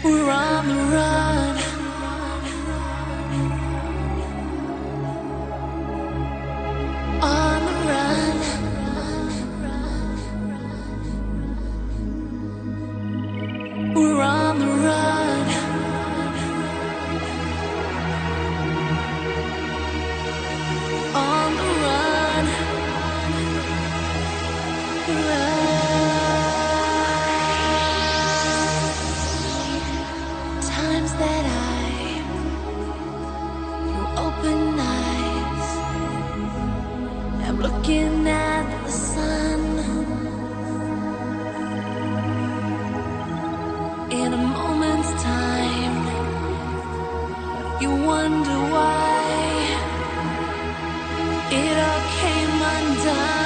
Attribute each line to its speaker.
Speaker 1: We're on the run. On the run. We're on the run. On the run. Times that I, through open eyes, am looking at the sun. In a moment's time, you wonder why it all came undone.